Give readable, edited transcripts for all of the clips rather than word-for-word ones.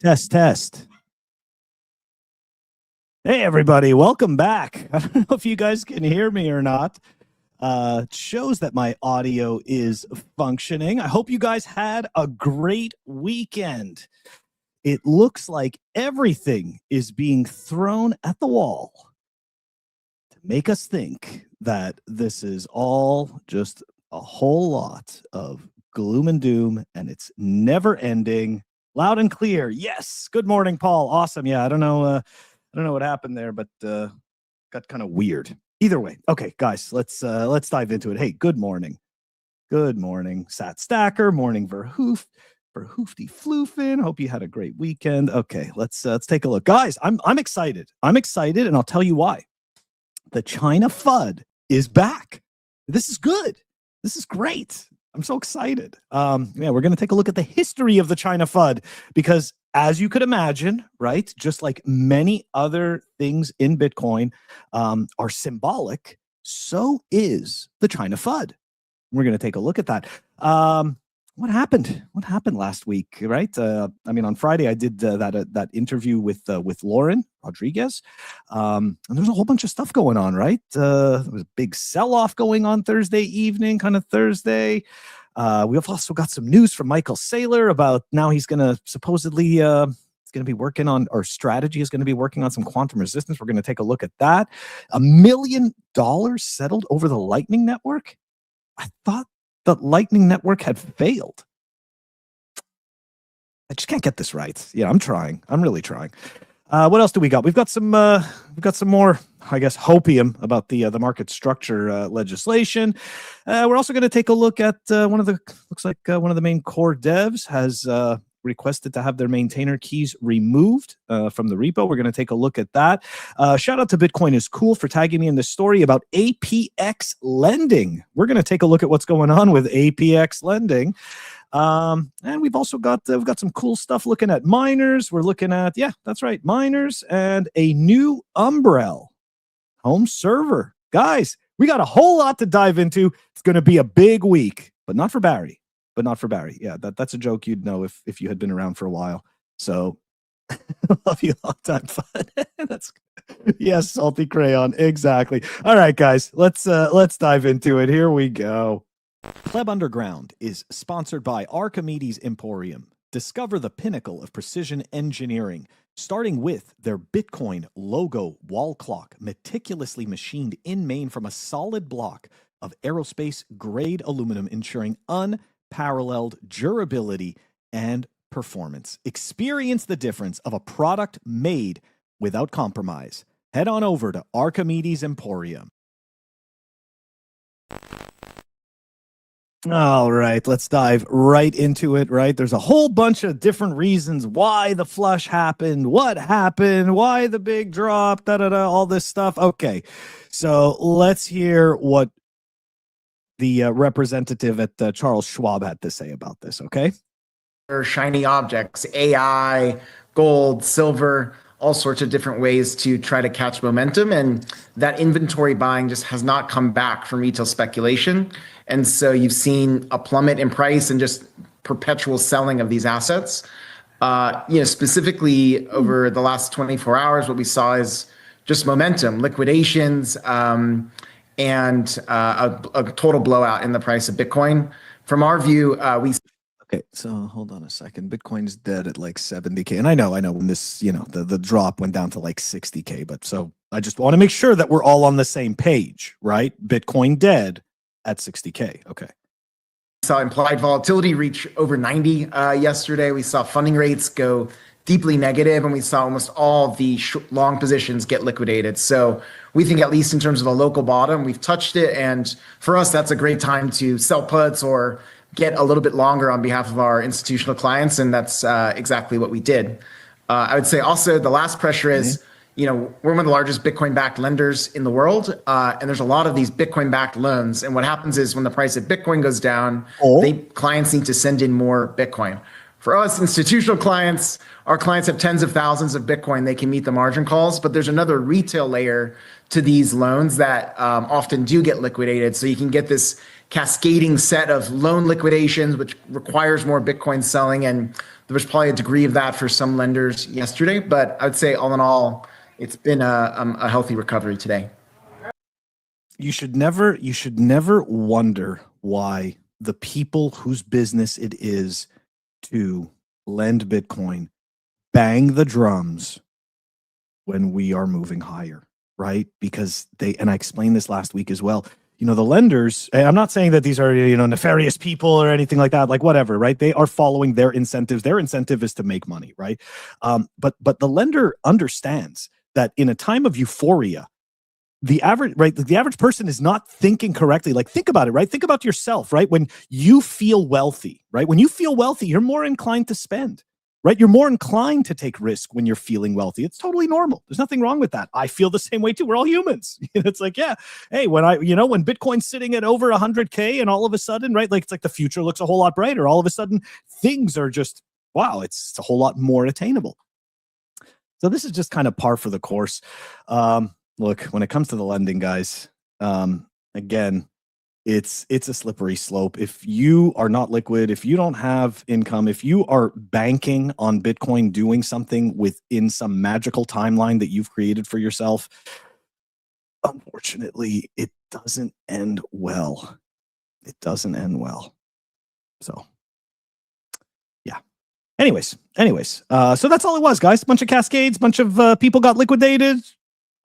Test, test. Hey, everybody. Welcome back. I don't know if you guys can hear me or not. It shows that my audio is functioning. I hope you guys had a great weekend. It looks like everything is being thrown at the wall to make us think that this is all just a whole lot of gloom and doom, and it's never ending. Loud and clear. Yes. Good morning, Paul. Awesome. Yeah, I don't know what happened there, but got kind of weird. Either way. Okay, guys, let's dive into it. Hey, good morning. Good morning, Sat Stacker. Morning, Verhoofty Floofin. Hope you had a great weekend. Okay, let's take a look. Guys, I'm excited. I'm excited, and I'll tell you why. The China FUD is back. This is good. This is great. I'm so excited. Yeah, we're going to take a look at the history of the China FUD because, as you could imagine, right, just like many other things in Bitcoin are symbolic, so is the China FUD. We're going to take a look at that. What happened? What happened last week, right? I mean, on Friday, I did that interview with Lauren Rodriguez. And there's a whole bunch of stuff going on, right? There was a big sell-off going on Thursday evening, kind of Thursday. We've also got some news from Michael Saylor about now he's going to supposedly be working on, or strategy is going to be working on some quantum resistance. We're going to take a look at that. $1 million settled over the Lightning Network. I thought the Lightning Network had failed. I just can't get this right. Yeah, I'm trying. I'm really trying. What else do we got? We've got some more, I guess, hopium about the market structure legislation. We're also going to take a look at one of the main core devs has requested to have their maintainer keys removed from the repo. We're going to take a look at that. Shout out to Bitcoin is Cool for tagging me in the story about APXLending. We're going to take a look at what's going on with APXLending. And we've also got some cool stuff looking at miners. We're looking at, yeah, that's right, miners and a new Umbrel home server. Guys, we got a whole lot to dive into. It's going to be a big week, but not for Barry. Yeah, that's a joke you'd know if you had been around for a while. So love you long time fun. That's yes, salty crayon. Exactly. All right, guys, let's dive into it. Here we go. Pleb Underground is sponsored by Archimedes Emporium. Discover the pinnacle of precision engineering, starting with their Bitcoin logo wall clock, meticulously machined in Maine from a solid block of aerospace-grade aluminum, ensuring unparalleled durability and performance. Experience the difference of a product made without compromise. Head on over to Archimedes Emporium. All right, let's dive right into it, right? There's a whole bunch of different reasons why the flush happened, what happened, why the big drop, all this stuff. Okay, so let's hear what the representative at Charles Schwab had to say about this, okay? Shiny objects, AI, gold, silver, all sorts of different ways to try to catch momentum. And that inventory buying just has not come back from retail speculation. And so you've seen a plummet in price and just perpetual selling of these assets. Specifically over the last 24 hours, what we saw is just momentum, liquidations, and a total blowout in the price of Bitcoin. From our view, Okay, so hold on a second. Bitcoin's dead at like 70K. And I know when this, the drop went down to like 60K. But so I just want to make sure that we're all on the same page, right? Bitcoin dead at 60K. Okay. We saw implied volatility reach over 90 yesterday. We saw funding rates go deeply negative, and we saw almost all the long positions get liquidated. So we think, at least in terms of a local bottom, we've touched it. And for us, that's a great time to sell puts or get a little bit longer on behalf of our institutional clients. And that's exactly what we did. I would say also the last pressure is, we're one of the largest Bitcoin-backed lenders in the world. And there's a lot of these Bitcoin-backed loans. And what happens is when the price of Bitcoin goes down, clients need to send in more Bitcoin. For us institutional clients, our clients have tens of thousands of Bitcoin. They can meet the margin calls, but there's another retail layer to these loans that often do get liquidated. So you can get this cascading set of loan liquidations, which requires more Bitcoin selling. And there was probably a degree of that for some lenders yesterday. But I would say all in all, it's been a healthy recovery today. You should never wonder why the people whose business it is to lend Bitcoin bang the drums when we are moving higher, right? Because and I explained this last week as well. The lenders, I'm not saying that these are, nefarious people or anything like that, like whatever, right? They are following their incentives. Their incentive is to make money, right? But the lender understands that in a time of euphoria, the average person is not thinking correctly. Like, think about it, right? Think about yourself, right? When you feel wealthy, right? When you feel wealthy, you're more inclined to spend, right? You're more inclined to take risk when you're feeling wealthy. It's totally normal. There's nothing wrong with that. I feel the same way too. We're all humans. It's like, yeah, hey, when Bitcoin's sitting at over 100K and all of a sudden, right? Like, it's like the future looks a whole lot brighter. All of a sudden things are just, wow, it's a whole lot more attainable. So this is just kind of par for the course. Look, when it comes to the lending, guys, again, it's a slippery slope. If you are not liquid, if you don't have income, if you are banking on Bitcoin doing something within some magical timeline that you've created for yourself, unfortunately, it doesn't end well. It doesn't end well. So, yeah. Anyways, so that's all it was, guys. Bunch of cascades, bunch of people got liquidated.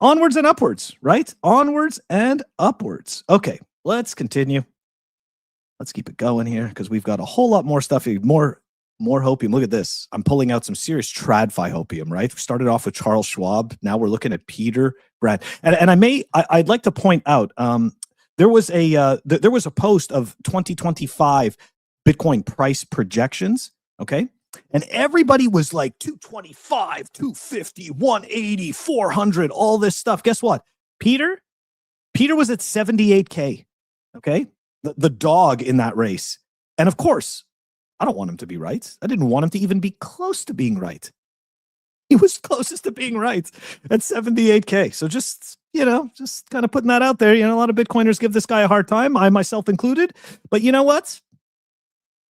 Onwards and upwards, right? Onwards and upwards. Okay, let's continue. Let's keep it going here because we've got a whole lot more stuff. More Hopium. Look at this. I'm pulling out some serious TradFi Hopium, right? We started off with Charles Schwab. Now we're looking at Peter Brad. And I'd like to point out, there was a post of 2025 Bitcoin price projections, okay? And everybody was like 225, 250, 180, 400, all this stuff. Guess what? Peter was at 78K. Okay. The dog in that race. And of course, I don't want him to be right. I didn't want him to even be close to being right. He was closest to being right at 78K. So just kind of putting that out there. A lot of Bitcoiners give this guy a hard time, I myself included. But you know what?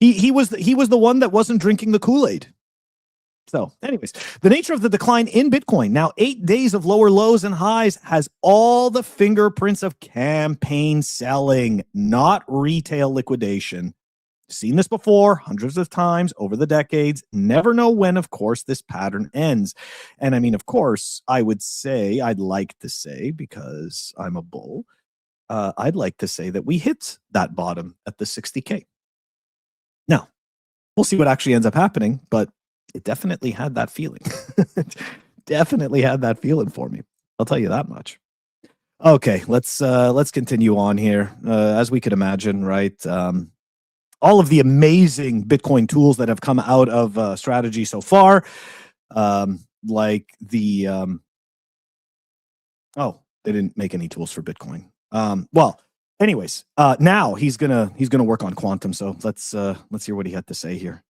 He was the one that wasn't drinking the Kool-Aid. So anyways, the nature of the decline in Bitcoin, now 8 days of lower lows and highs, has all the fingerprints of campaign selling, not retail liquidation. Seen this before hundreds of times over the decades. Never know when, of course, this pattern ends. And I mean, of course, I'd like to say, because I'm a bull, I'd like to say that we hit that bottom at the 60K. Now, we'll see what actually ends up happening, but it definitely had that feeling. Definitely had that feeling for me. I'll tell you that much. Okay, let's continue on here. As we could imagine, right? All of the amazing Bitcoin tools that have come out of strategy so far, like the they didn't make any tools for Bitcoin. Well, anyways, now he's gonna work on quantum. So let's hear what he had to say here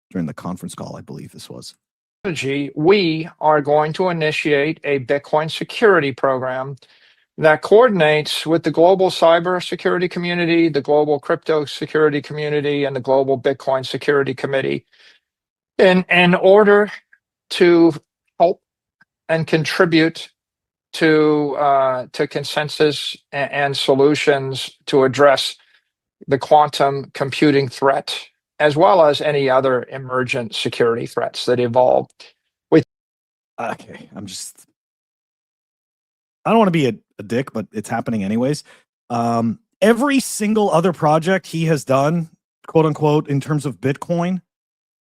during the conference call. I believe this was. We are going to initiate a Bitcoin security program that coordinates with the global cyber security community, the global crypto security community, and the global Bitcoin security committee in order to help and contribute to consensus and solutions to address the quantum computing threat, as well as any other emergent security threats that evolve. Okay, I don't want to be a dick, but it's happening anyways. Every single other project he has done, quote unquote, in terms of Bitcoin,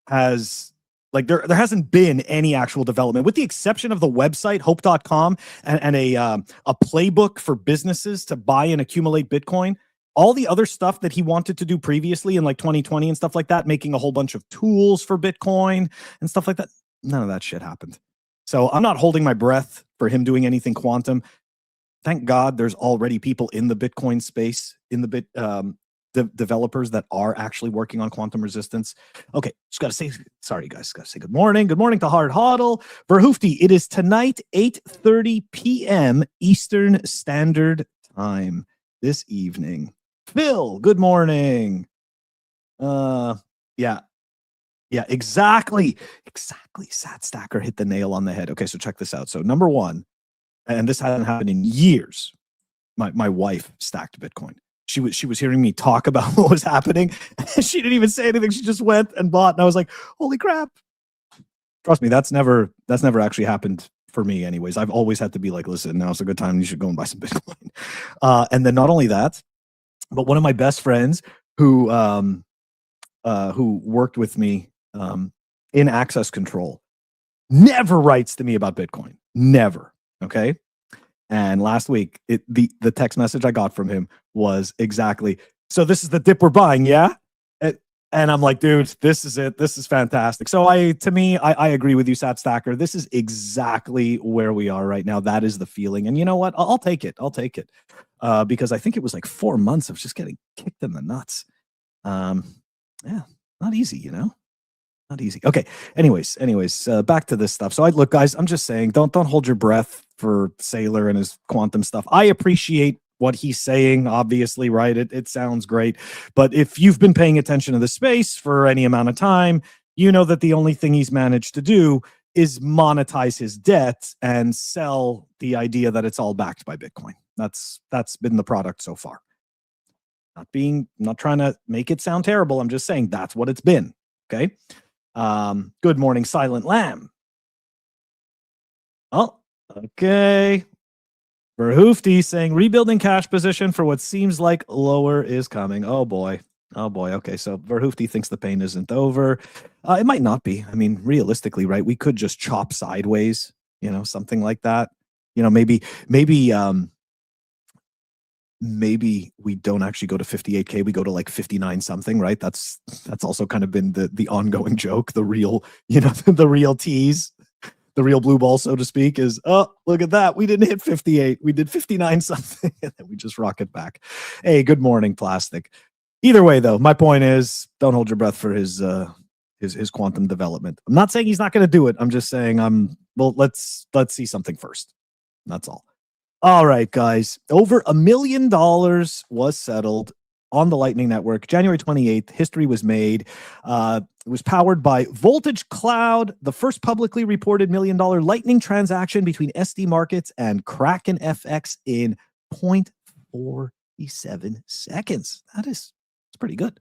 has there hasn't been any actual development, with the exception of the website hope.com and a playbook for businesses to buy and accumulate Bitcoin. All the other stuff that he wanted to do previously in like 2020 and stuff like that, making a whole bunch of tools for Bitcoin and stuff like that, none of that shit happened. So I'm not holding my breath for him doing anything quantum. Thank God there's already people in the Bitcoin space, in the developers that are actually working on quantum resistance. Okay, just got to say, sorry guys, got to say good morning. Good morning to Hard Hodl. Verhoofty, it is tonight, 8:30 p.m. Eastern Standard Time this evening. Phil, good morning. Yeah, exactly. Sat Stacker hit the nail on the head. Okay, so check this out. So number one, and this hasn't happened in years. My wife stacked Bitcoin. She was hearing me talk about what was happening. She didn't even say anything. She just went and bought, and I was like, "Holy crap!" Trust me, that's never actually happened for me. Anyways, I've always had to be like, "Listen, now's a good time. You should go and buy some Bitcoin." And then not only that, but one of my best friends who worked with me in access control never writes to me about Bitcoin. Never. Okay. And last week, the text message I got from him was exactly, so this is the dip we're buying, yeah? And I'm like, dude, this is it. This is fantastic. So I agree with you, Sat Stacker. This is exactly where we are right now. That is the feeling. And you know what? I'll take it. I'll take it. Because I think it was like 4 months of just getting kicked in the nuts. Yeah, not easy, you know? Not easy. Okay. Anyways, back to this stuff. So look, guys, I'm just saying, don't hold your breath for Saylor and his quantum stuff. I appreciate what he's saying, obviously, right? It sounds great. But if you've been paying attention to the space for any amount of time, you know that the only thing he's managed to do is monetize his debt and sell the idea that it's all backed by Bitcoin. That's been the product so far. Not trying to make it sound terrible. I'm just saying that's what it's been. Okay. Good morning, Silent Lamb. Oh, okay. Verhoofty saying rebuilding cash position for what seems like lower is coming. Oh boy. Okay. So Verhoofty thinks the pain isn't over. It might not be. I mean, realistically, right? We could just chop sideways, something like that. Maybe we don't actually go to 58K. We go to like 59 something, right? That's also kind of been the ongoing joke. The real, the real tease, the real blue ball, so to speak, is, oh, look at that. We didn't hit 58. We did 59 something, and then we just rocket back. Hey, good morning, Plastic. Either way, though, my point is, don't hold your breath for his quantum development. I'm not saying he's not going to do it. I'm just saying, let's see something first. That's all. All right, guys. Over $1 million was settled on the Lightning Network. January 28th, history was made. It was powered by Voltage Cloud, the first publicly reported $1 million Lightning transaction between SD Markets and Kraken FX in 0.47 seconds. It's pretty good.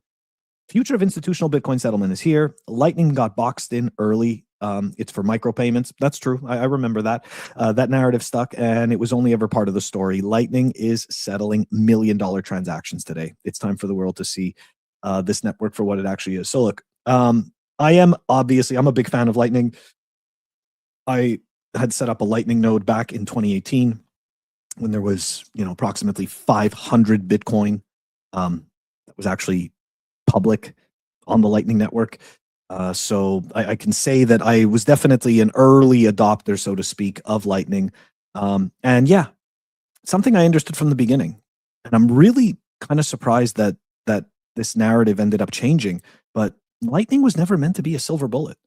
Future of institutional Bitcoin settlement is here. Lightning got boxed in early. It's for micropayments. That's true. I remember that. That narrative stuck, and it was only ever part of the story. Lightning is settling $1 million transactions today. It's time for the world to see this network for what it actually is. So look, I'm a big fan of Lightning. I had set up a Lightning node back in 2018 when there was, approximately 500 Bitcoin that was actually public on the Lightning Network. So I can say that I was definitely an early adopter, so to speak, of Lightning. And yeah, something I understood from the beginning. And I'm really kind of surprised that this narrative ended up changing. But Lightning was never meant to be a silver bullet,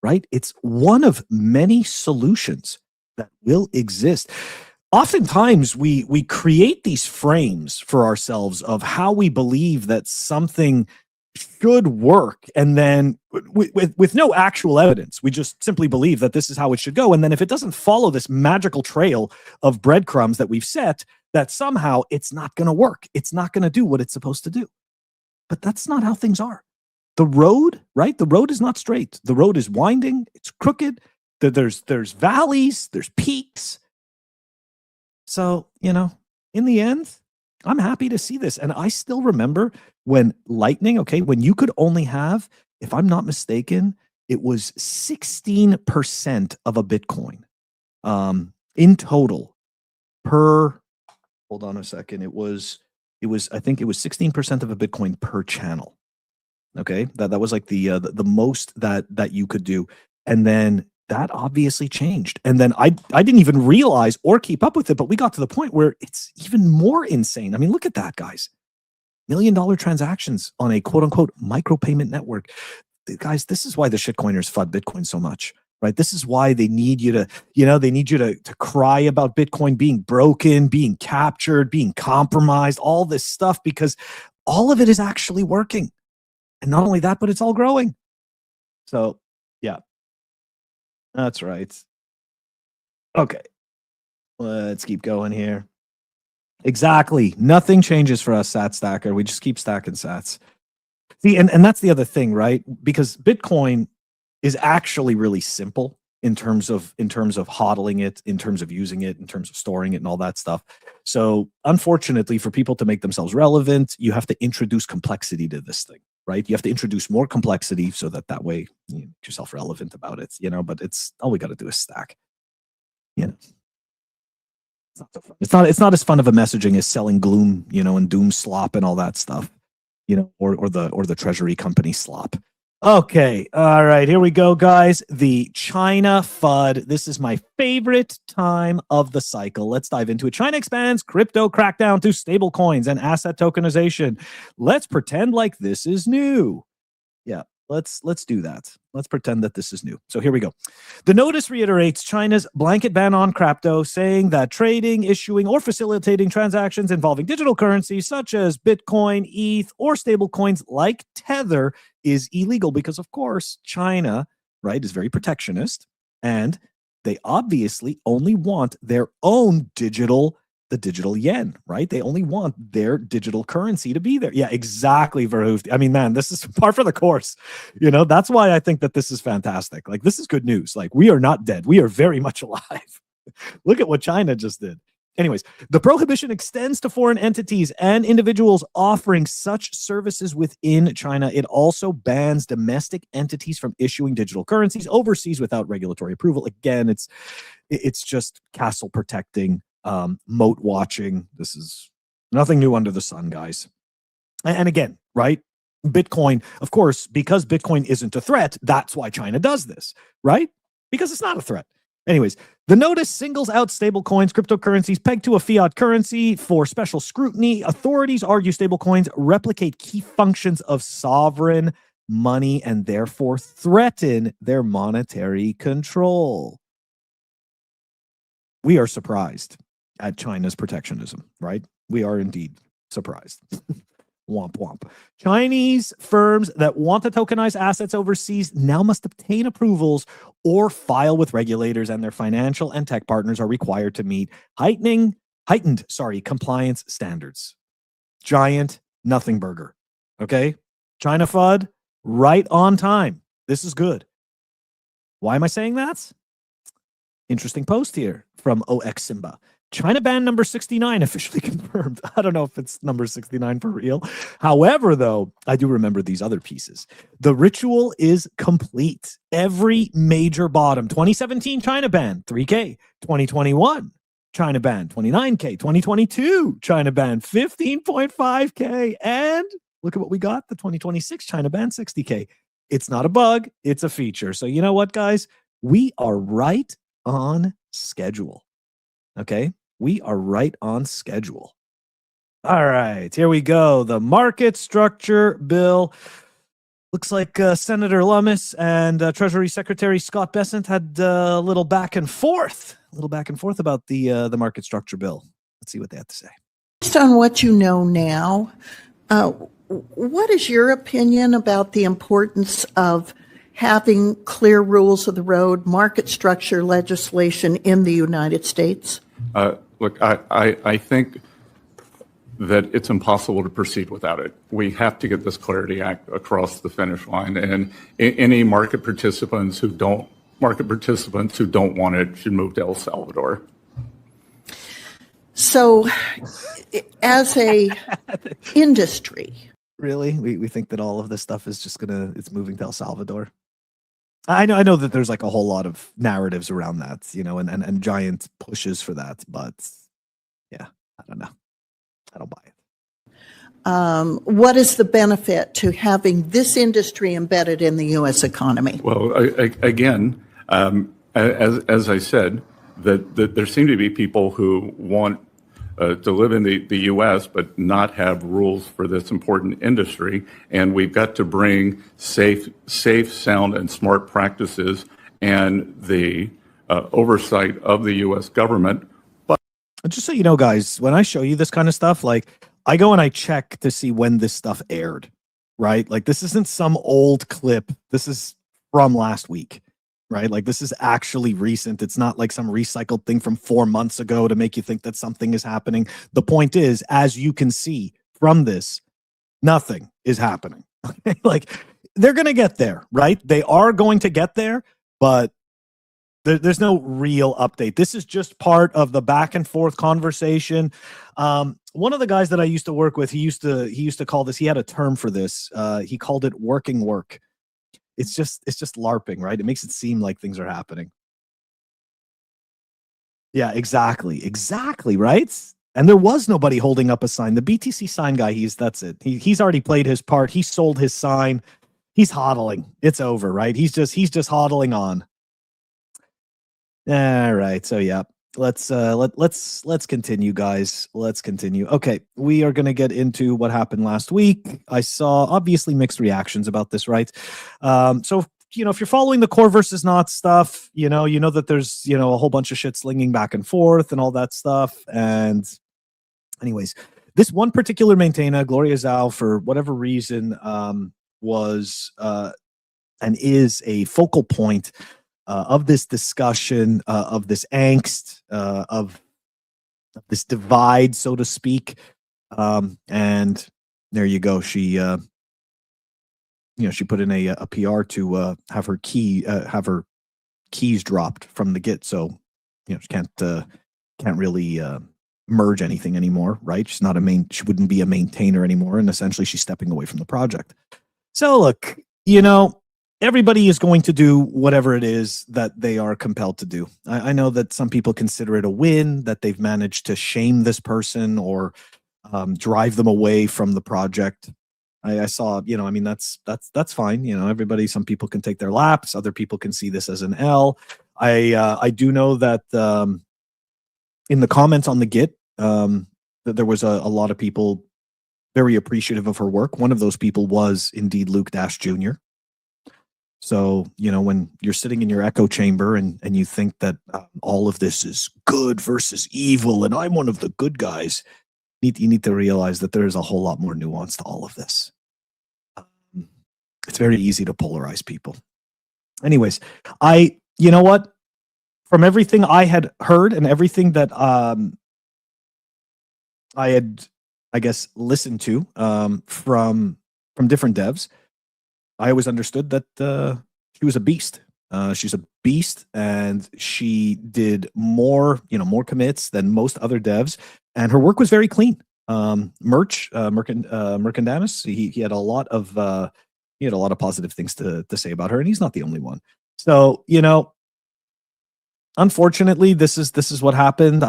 right? It's one of many solutions that will exist. Oftentimes, we create these frames for ourselves of how we believe that something should work, and then with no actual evidence, we just simply believe that this is how it should go. And then if it doesn't follow this magical trail of breadcrumbs that we've set, that somehow it's not going to work. It's not going to do what it's supposed to do. But that's not how things are. The road, right? The road is not straight. The road is winding. It's crooked. There's valleys. There's peaks. So, in the end, I'm happy to see this. And I still remember when Lightning, when you could only have, if I'm not mistaken, it was 16% of a Bitcoin in total per, hold on a second. I think it was 16% of a Bitcoin per channel. Okay. That was like the most that you could do. And then that obviously changed. And then I didn't even realize or keep up with it, but we got to the point where it's even more insane. I mean, look at that, guys. $1 million transactions on a quote unquote micropayment network. Guys, this is why the shitcoiners FUD Bitcoin so much, right? This is why they need you to cry about Bitcoin being broken, being captured, being compromised, all this stuff, because all of it is actually working. And not only that, but it's all growing. So, yeah, that's right. Okay, let's keep going here. Exactly. Nothing changes for us, Sat Stacker. We just keep stacking sats. See, and that's the other thing, right? Because Bitcoin is actually really simple in terms of hodling it, in terms of using it, in terms of storing it and all that stuff. So unfortunately, for people to make themselves relevant, you have to introduce complexity to this thing, right? You have to introduce more complexity so that way you make yourself relevant about it, but it's all we got to do is stack. It's not so fun. It's not as fun of a messaging as selling gloom, and doom slop and all that stuff, or the treasury company slop. Okay, all right, here we go, guys. The China FUD. This is my favorite time of the cycle. Let's dive into it. China expands crypto crackdown to stable coins and asset tokenization. Let's pretend like this is new. Yeah, let's do that. Let's pretend that this is new. So here we go. The notice reiterates China's blanket ban on crypto, saying that trading, issuing, or facilitating transactions involving digital currencies such as Bitcoin, ETH, or stable coins like Tether is illegal because, of course, China, right, is very protectionist, and they obviously only want their own the digital yen, right? They only want their digital currency to be there. Yeah, exactly, Verhoef. I mean, man, this is par for the course. That's why I think that this is fantastic. Like, this is good news. Like, we are not dead. We are very much alive. Look at what China just did. Anyways, the prohibition extends to foreign entities and individuals offering such services within China. It also bans domestic entities from issuing digital currencies overseas without regulatory approval. Again, it's just castle protecting, moat watching. This is nothing new under the sun, guys. And again, right? Bitcoin, of course, because Bitcoin isn't a threat, that's why China does this, right? Because it's not a threat. Anyways, the notice singles out stablecoins, cryptocurrencies pegged to a fiat currency for special scrutiny. Authorities argue stablecoins replicate key functions of sovereign money and therefore threaten their monetary control. We are surprised at China's protectionism, right? We are indeed surprised. Womp womp. Chinese firms that want to tokenize assets overseas now must obtain approvals or file with regulators, and their financial and tech partners are required to meet heightened compliance standards. Giant nothing burger. Okay? China FUD, right on time. This is good. Why am I saying that? Interesting post here from OX Simba. China ban number 69 officially confirmed. I don't know if it's number 69 for real. However, though, I do remember these other pieces. The ritual is complete. Every major bottom. 2017 China ban, 3K. 2021 China ban, 29K. 2022 China ban, 15.5K. And look at what we got. The 2026 China ban, 60K. It's not a bug. It's a feature. So you know what, guys? We are right on schedule. Okay? We are right on schedule. All right, here we go. The market structure bill. Looks like Senator Lummis and Treasury Secretary Scott Bessent had a little back and forth about the market structure bill. Let's see what they have to say. Based on what you know now, what is your opinion about the importance of having clear rules of the road, market structure legislation in the United States? Look, I think that it's impossible to proceed without it. We have to get this Clarity Act across the finish line, and any market participants who don't want it should move to El Salvador. So, as a industry, really, we think that all of this stuff is just it's moving to El Salvador. I know that there's like a whole lot of narratives around that, and giant pushes for that, but yeah, I don't know. I don't buy it. What is the benefit to having this industry embedded in the U.S. economy? Well, again, as I said, that there seem to be people who want to live in the U.S. but not have rules for this important industry, and we've got to bring safe, sound, and smart practices and the oversight of the U.S. government. But just so you know, guys, when I show you this kind of stuff, like I go and I check to see when this stuff aired, right? Like this isn't some old clip. This is from last week, right? Like this is actually recent. It's not like some recycled thing from 4 months ago to make you think that something is happening. The point is, as you can see from this, nothing is happening. Okay? Like they're going to get there, right? They are going to get there, but there's no real update. This is just part of the back and forth conversation. One of the guys that I used to work with, he used to call this, he had a term for this. He called it working work. It's just LARPing, right? It makes it seem like things are happening. Yeah, exactly, right? And there was nobody holding up a sign. The BTC sign guy, that's it. He's already played his part. He sold his sign. He's hodling. It's over, right? He's just hodling on. All right. So yeah, let's continue, guys. Let's continue. Okay, we are going to get into what happened last week. I saw obviously mixed reactions about this, right? So if you're following the core versus not stuff, you know that there's a whole bunch of shit slinging back and forth and all that stuff. And anyways, this one particular maintainer, Gloria Zhao, for whatever reason, was and is a focal point of this discussion, of this angst, of this divide, so to speak. And there you go. She, she put in a PR to have her keys dropped from the Git, so she can't really merge anything anymore, right? She's not she wouldn't be a maintainer anymore, and essentially she's stepping away from the project. So look, everybody is going to do whatever it is that they are compelled to do. I know that some people consider it a win that they've managed to shame this person or drive them away from the project. I saw, that's fine. Some people can take their laps. Other people can see this as an L. I do know that in the comments on the Git, that there was a lot of people very appreciative of her work. One of those people was indeed Luke Dash Jr. So, when you're sitting in your echo chamber and you think that all of this is good versus evil and I'm one of the good guys, you need to realize that there is a whole lot more nuance to all of this. It's very easy to polarize people. Anyways, you know what? From everything I had heard and everything that I had, I guess, listened to from different devs, I always understood that she was a beast. She's a beast, and she did more commits than most other devs, and her work was very clean. Mercandamus, he had a lot of positive things to say about her, and he's not the only one. So unfortunately, this is what happened.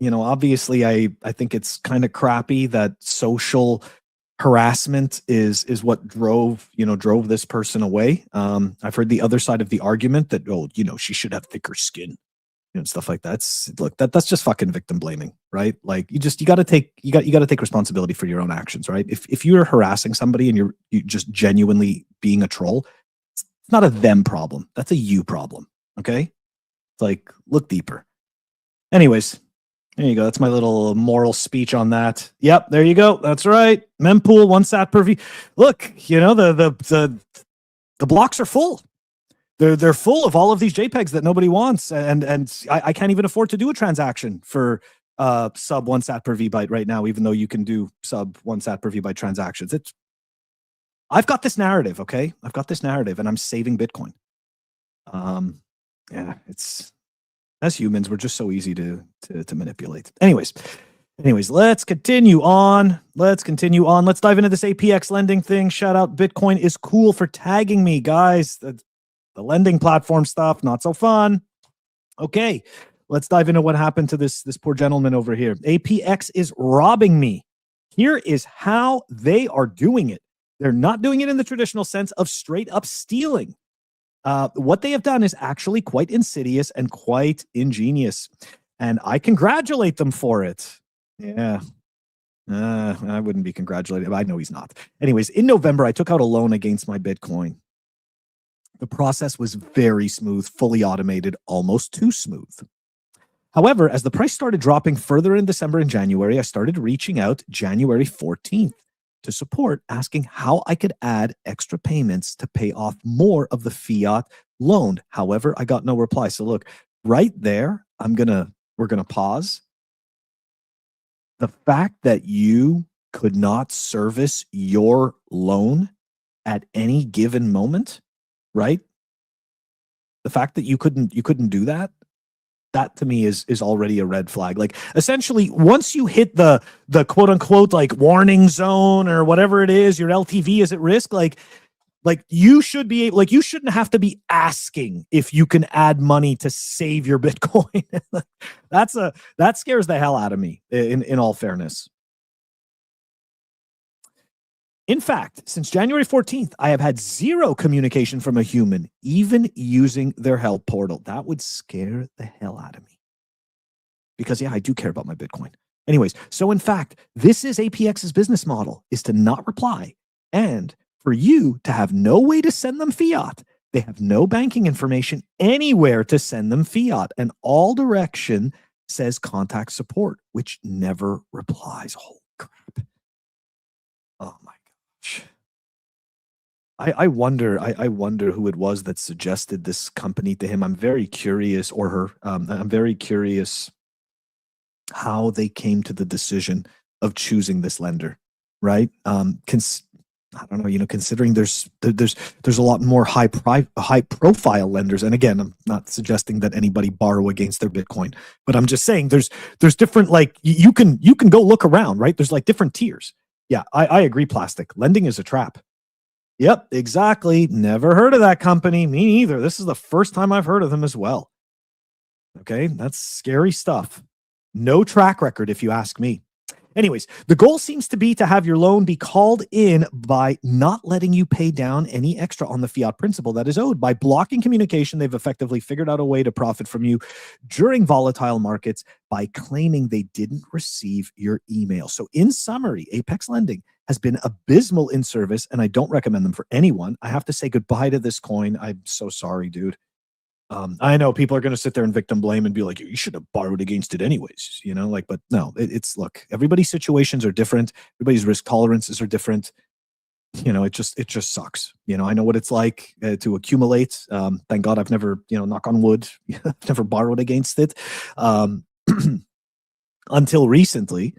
Obviously, I think it's kind of crappy that social harassment is what drove this person away. I've heard the other side of the argument that she should have thicker skin and stuff like that. That's just fucking victim blaming, right? Like you got to take responsibility for your own actions, right? If you're harassing somebody and you're just genuinely being a troll, it's not a them problem. That's a you problem. Okay, it's like look deeper. Anyways. There you go. That's my little moral speech on that. Yep, there you go. That's right. Mempool 1 sat per V. Look, the blocks are full. They're full of all of these JPEGs that nobody wants, and I can't even afford to do a transaction for sub 1 sat per V byte right now, even though you can do sub 1 sat per V byte transactions. I've got this narrative, okay? I've got this narrative, and I'm saving Bitcoin. Yeah, as humans, we're just so easy to manipulate. Anyways, let's continue on. Let's dive into this APXLending thing. Shout out, Bitcoin is cool for tagging me, guys. The lending platform stuff, not so fun. Okay, let's dive into what happened to this poor gentleman over here. APX is robbing me. Here is how they are doing it. They're not doing it in the traditional sense of straight up stealing. What they have done is actually quite insidious and quite ingenious, and I congratulate them for it. Yeah. I wouldn't be congratulated, but I know he's not. Anyways, in November, I took out a loan against my Bitcoin. The process was very smooth, fully automated, almost too smooth. However, as the price started dropping further in December and January, I started reaching out January 14th to support, asking how I could add extra payments to pay off more of the fiat loaned. However, I got no reply. So look, right there, we're gonna pause. The fact that you could not service your loan at any given moment, right? The fact that you couldn't do that, that to me is already a red flag. Like, essentially, once you hit the quote unquote like warning zone or whatever it is, your LTV is at risk. Like you should be like, you shouldn't have to be asking if you can add money to save your Bitcoin. That scares the hell out of me, in all fairness. In fact, since January 14th, I have had zero communication from a human, even using their help portal. That would scare the hell out of me. Because, yeah, I do care about my Bitcoin. Anyways, so in fact, this is APX's business model, is to not reply. And for you to have no way to send them fiat. They have no banking information anywhere to send them fiat. And all direction says contact support, which never replies. Holy crap. Oh my gosh. I wonder who it was that suggested this company to him. I'm very curious, or her. I'm very curious how they came to the decision of choosing this lender, right? I don't know, considering there's a lot more high profile lenders. And again, I'm not suggesting that anybody borrow against their Bitcoin, but I'm just saying there's different, like, you can go look around, right? There's like different tiers. Yeah, I agree. Plastic lending is a trap. Yep, exactly. Never heard of that company. Me neither. This is the first time I've heard of them as well. Okay, that's scary stuff. No track record, if you ask me. Anyways, the goal seems to be to have your loan be called in by not letting you pay down any extra on the fiat principal that is owed. By blocking communication, they've effectively figured out a way to profit from you during volatile markets by claiming they didn't receive your email. So in summary, APXLending has been abysmal in service, and I don't recommend them for anyone. I have to say goodbye to this coin. I'm so sorry, dude. I know people are going to sit there and victim blame and be like, you should have borrowed against it anyways, but no, look, everybody's situations are different. Everybody's risk tolerances are different. It just sucks. I know what it's like to accumulate. Thank God I've never, knock on wood, never borrowed against it until recently.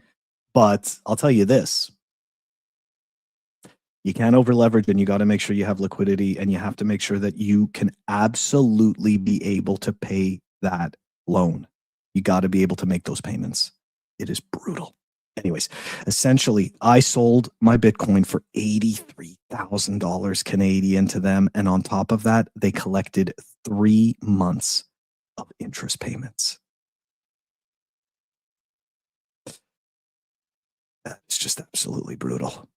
But I'll tell you this. You can't over leverage, and you got to make sure you have liquidity, and you have to make sure that you can absolutely be able to pay that loan. You got to be able to make those payments. It is brutal. Anyways, essentially, I sold my Bitcoin for $83,000 Canadian to them. And on top of that, they collected 3 months of interest payments. It's just absolutely brutal.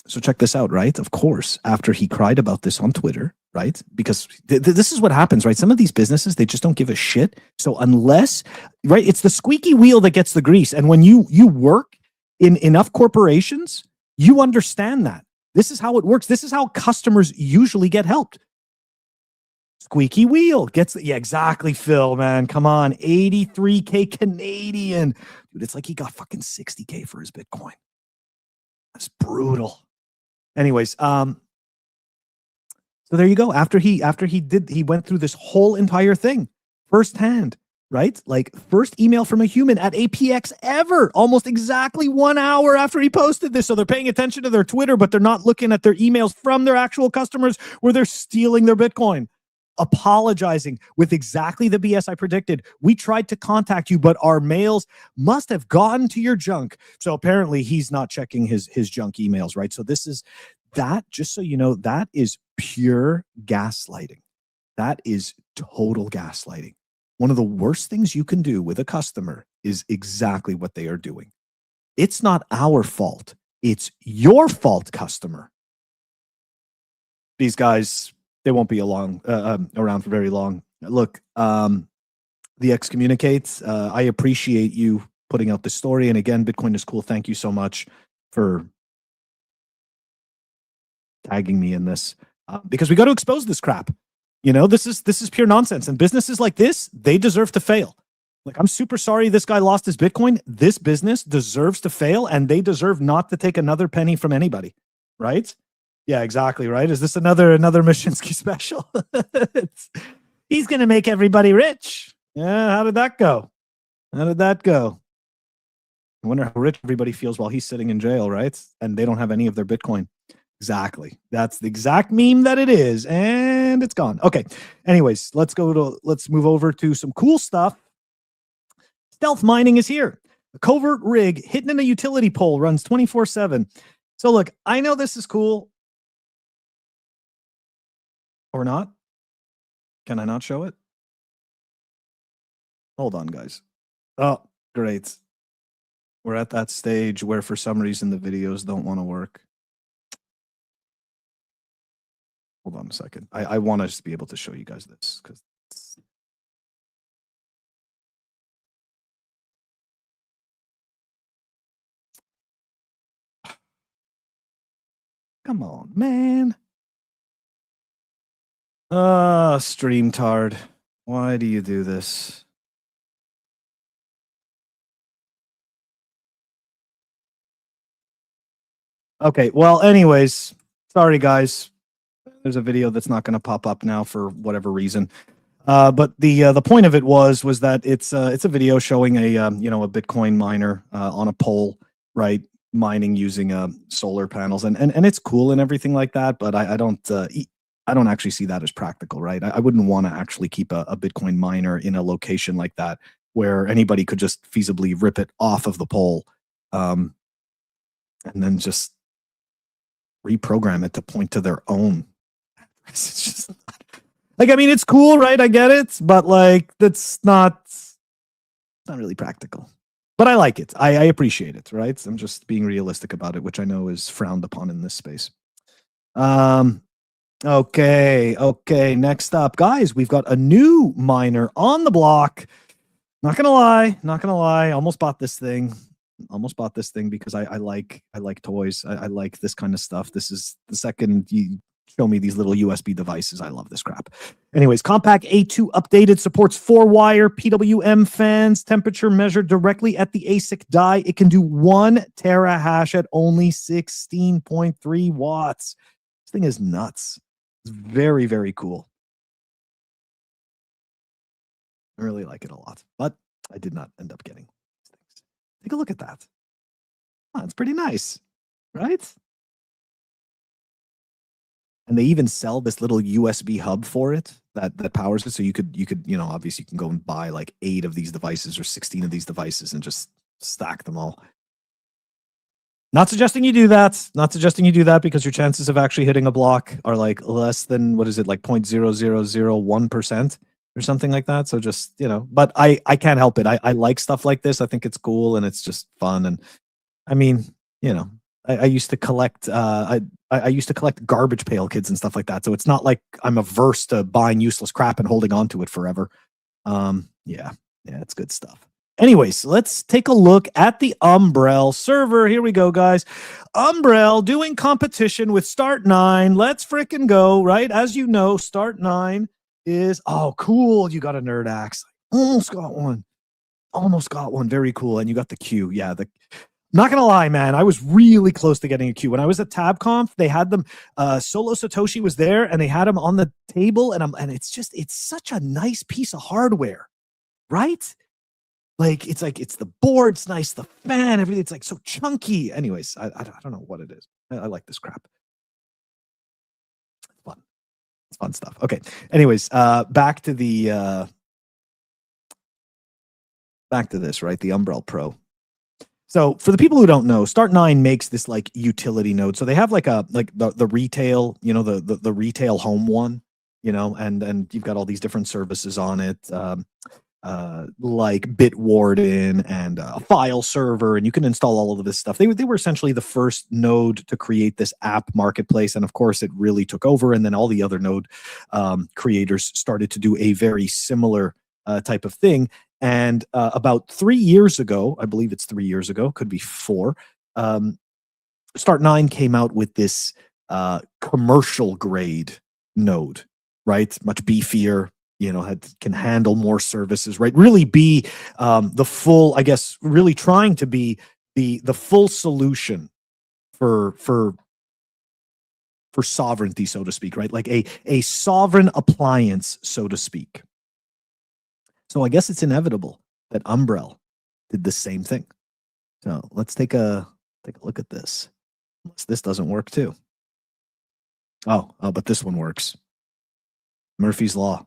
So check this out, right? Of course, after he cried about this on Twitter, right? Because this is what happens, right? Some of these businesses, they just don't give a shit. So unless, right, it's the squeaky wheel that gets the grease. And when you work in enough corporations, you understand that. This is how it works. This is how customers usually get helped. Squeaky wheel gets, yeah, exactly, Phil, man. Come on, 83K Canadian. Dude, it's like he got fucking 60K for his Bitcoin. That's brutal. Anyways, so there you go. After he went through this whole entire thing firsthand, right? Like, first email from a human at APX ever, almost exactly 1 hour after he posted this. So they're paying attention to their Twitter, but they're not looking at their emails from their actual customers where they're stealing their Bitcoin. Apologizing with exactly the BS I predicted. We tried to contact you, but our mails must have gone to your junk. So apparently he's not checking his junk emails, right? So this is that, just so you know, that is pure gaslighting. That is total gaslighting. One of the worst things you can do with a customer is exactly what they are doing. It's not our fault. It's your fault, customer. These guys, they won't be around for very long. Look, the excommunicates, I appreciate you putting out the story. And again, Bitcoin is cool. Thank you so much for tagging me in this, because we got to expose this crap. You know, this is pure nonsense. And businesses like this, they deserve to fail. Like, I'm super sorry this guy lost his Bitcoin. This business deserves to fail, and they deserve not to take another penny from anybody, right? Yeah, exactly, right? Is this another Mashinsky special? He's going to make everybody rich. Yeah, how did that go? How did that go? I wonder how rich everybody feels while he's sitting in jail, right? And they don't have any of their Bitcoin. Exactly. That's the exact meme that it is, and it's gone. Okay. Anyways, let's move over to some cool stuff. Stealth mining is here. A covert rig hidden in a utility pole runs 24/7. So look, I know this is cool. Or not? Can I not show it? Hold on, guys. Oh, great. We're at that stage where for some reason the videos don't want to work. Hold on a second. I want to just be able to show you guys this because come on, man. StreamTard. Why do you do this? Okay, well, anyways, sorry guys. There's a video that's not going to pop up now for whatever reason. But the point of it was that it's a video showing a a Bitcoin miner on a pole, right, mining using solar panels, and it's cool and everything like that. But I don't actually see that as practical, right? I wouldn't want to actually keep a Bitcoin miner in a location like that where anybody could just feasibly rip it off of the pole, and then just reprogram it to point to their own. It's just like, I mean, it's cool, right? I get it, but like, that's not really practical. But I like it. I appreciate it, right? I'm just being realistic about it, which I know is frowned upon in this space. Okay. Next up, guys, we've got a new miner on the block. Not gonna lie. Almost bought this thing because I like toys. I like this kind of stuff. This is the second you show me these little USB devices. I love this crap. Anyways, Compac A2 updated, supports 4-wire PWM fans, temperature measured directly at the ASIC die. It can do 1 terahash at only 16.3 watts. This thing is nuts. It's very, very cool. I really like it a lot, but I did not end up getting these things. Take a look at that. Oh, it's pretty nice, right? And they even sell this little USB hub for it that powers it. So you could, obviously you can go and buy like 8 of these devices or 16 of these devices and just stack them all. Not suggesting you do that. Not suggesting you do that because your chances of actually hitting a block are like less than, what is it, like 0.0001% or something like that. So just, but I can't help it. I like stuff like this. I think it's cool and it's just fun. And I mean, I used to collect I used to collect garbage pail kids and stuff like that. So it's not like I'm averse to buying useless crap and holding on to it forever. Yeah, it's good stuff. Anyways, let's take a look at the Umbrel server. Here we go, guys. Umbrel doing competition with Start9. Let's frickin' go, right? As you know, Start9 is, oh, cool. You got a nerd axe. Almost got one. Very cool. And you got the Q. Yeah, not gonna lie, man, I was really close to getting a Q. When I was at TabConf, they had them, Solo Satoshi was there, and they had him on the table, and it's such a nice piece of hardware, right? Like, it's the board, it's nice, the fan, everything, it's like so chunky. Anyways, I don't know what it is. I like this crap. It's fun. It's fun stuff. Okay. Anyways, back to this, right? The Umbrel Pro. So for the people who don't know, Start9 makes this like utility node. So they have like the retail, the retail home one, and you've got all these different services on it, like Bitwarden and a file server, and you can install all of this stuff. They were essentially the first node to create this app marketplace, and of course it really took over. And then all the other node creators started to do a very similar type of thing. And about 3 years ago, I believe it's 3 years ago, could be 4, Start9 came out with this commercial grade node. right? Much beefier, can handle more services, right? Really be the full, I guess, really trying to be the full solution for sovereignty, so to speak, right? Like a sovereign appliance, so to speak. So I guess it's inevitable that Umbrel did the same thing. So let's take a look at this. Unless this doesn't work too. Oh, but this one works. Murphy's Law.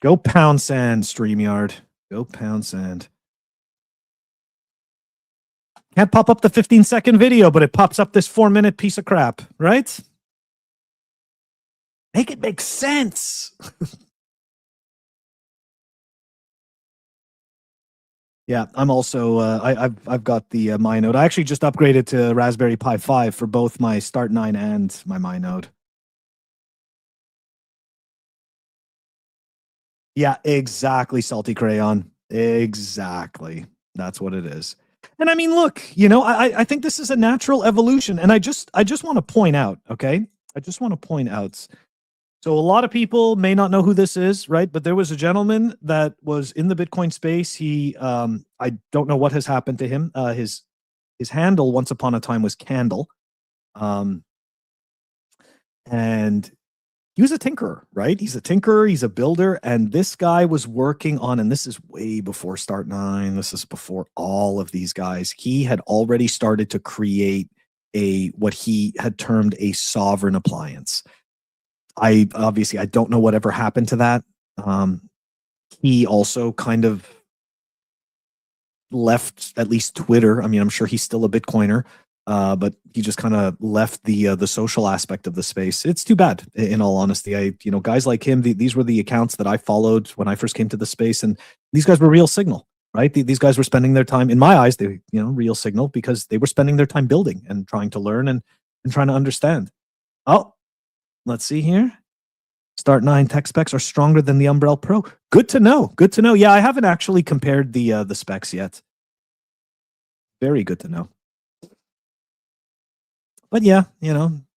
Go pound sand, StreamYard. Go pound sand. Can't pop up the 15-second video, but it pops up this 4-minute piece of crap, right? Make it make sense. Yeah, I'm also I've got the MyNode. I actually just upgraded to Raspberry Pi 5 for both my Start 9 and my MyNode. Yeah, exactly, Salty Crayon. Exactly. That's what it is. And I mean, look, I think this is a natural evolution. And I just want to point out, okay? I just want to point out. So a lot of people may not know who this is, right? But there was a gentleman that was in the Bitcoin space. He, I don't know what has happened to him. His handle once upon a time was Candle. And he was a tinkerer, right? He's a tinkerer, he's a builder, and this guy was working on, and this is way before Start 9, this is before all of these guys. He had already started to create what he had termed a sovereign appliance. I don't know whatever happened to that. He also kind of left at least Twitter. I mean, I'm sure he's still a Bitcoiner. But he just kind of left the social aspect of the space. It's too bad, in all honesty. Guys like him, these were the accounts that I followed when I first came to the space, and these guys were real signal, right? These guys were spending their time, in my eyes, real signal, because they were spending their time building and trying to learn and trying to understand. Oh, let's see here. Start 9 tech specs are stronger than the Umbrel Pro. Good to know. Good to know. Yeah, I haven't actually compared the specs yet. Very good to know. But yeah,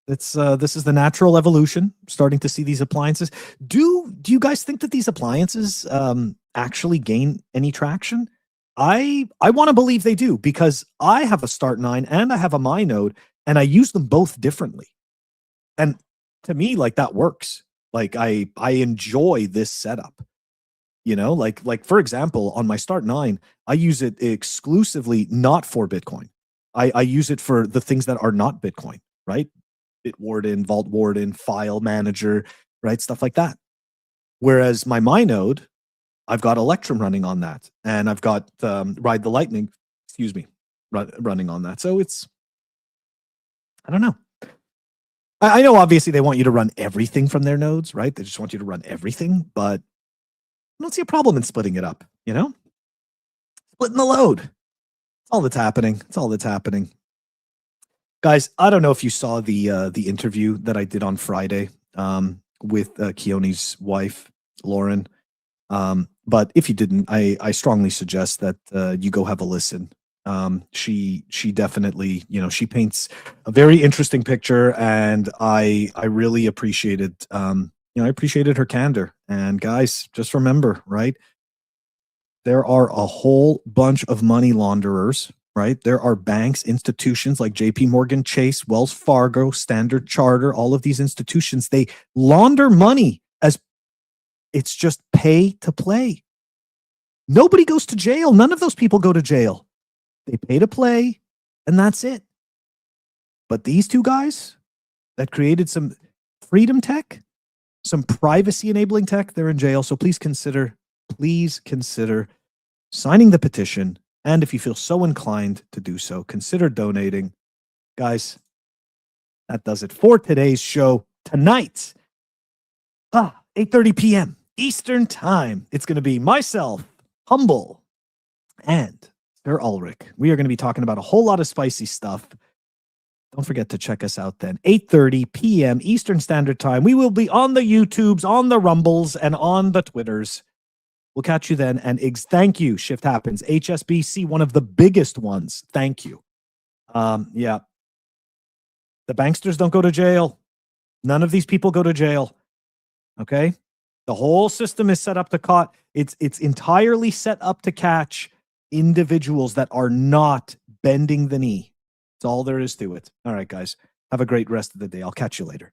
it's this is the natural evolution. Starting to see these appliances. Do you guys think that these appliances actually gain any traction? I want to believe they do, because I have a Start 9 and I have a MyNode, and I use them both differently. And to me, like, that works. Like, I enjoy this setup. Like for example, on my Start 9, I use it exclusively not for Bitcoin. I use it for the things that are not Bitcoin, right? Bitwarden, Vault Warden, File Manager, right? Stuff like that. Whereas my MyNode, I've got Electrum running on that, and I've got Ride the Lightning, running on that. So it's, I don't know. I know obviously they want you to run everything from their nodes, right? They just want you to run everything, but I don't see a problem in splitting it up, Splitting the load. It's all that's happening. It's all that's happening. Guys, I don't know if you saw the interview that I did on Friday with Keone's wife, Lauren. But if you didn't, I strongly suggest that you go have a listen. She definitely, she paints a very interesting picture, and I really appreciated, I appreciated her candor. And guys, just remember, right? There are a whole bunch of money launderers, right? There are banks, institutions like JP Morgan Chase, Wells Fargo, Standard Charter, all of these institutions, they launder money as it's just pay to play. Nobody goes to jail. None of those people go to jail. They pay to play, and that's it. But these two guys that created some freedom tech, some privacy enabling tech, they're in jail. So please consider signing the petition. And if you feel so inclined to do so, consider donating. Guys, that does it for today's show tonight. 8:30 p.m. Eastern Time. It's going to be myself, Humble, and Sir Ulrich. We are going to be talking about a whole lot of spicy stuff. Don't forget to check us out then. 8:30 p.m. Eastern Standard Time. We will be on the YouTubes, on the Rumbles, and on the Twitters. We'll catch you then. And thank you, Shift Happens. HSBC, one of the biggest ones. Thank you. Yeah. The banksters don't go to jail. None of these people go to jail. Okay? The whole system is set up to caught. It's entirely set up to catch individuals that are not bending the knee. That's all there is to it. All right, guys. Have a great rest of the day. I'll catch you later.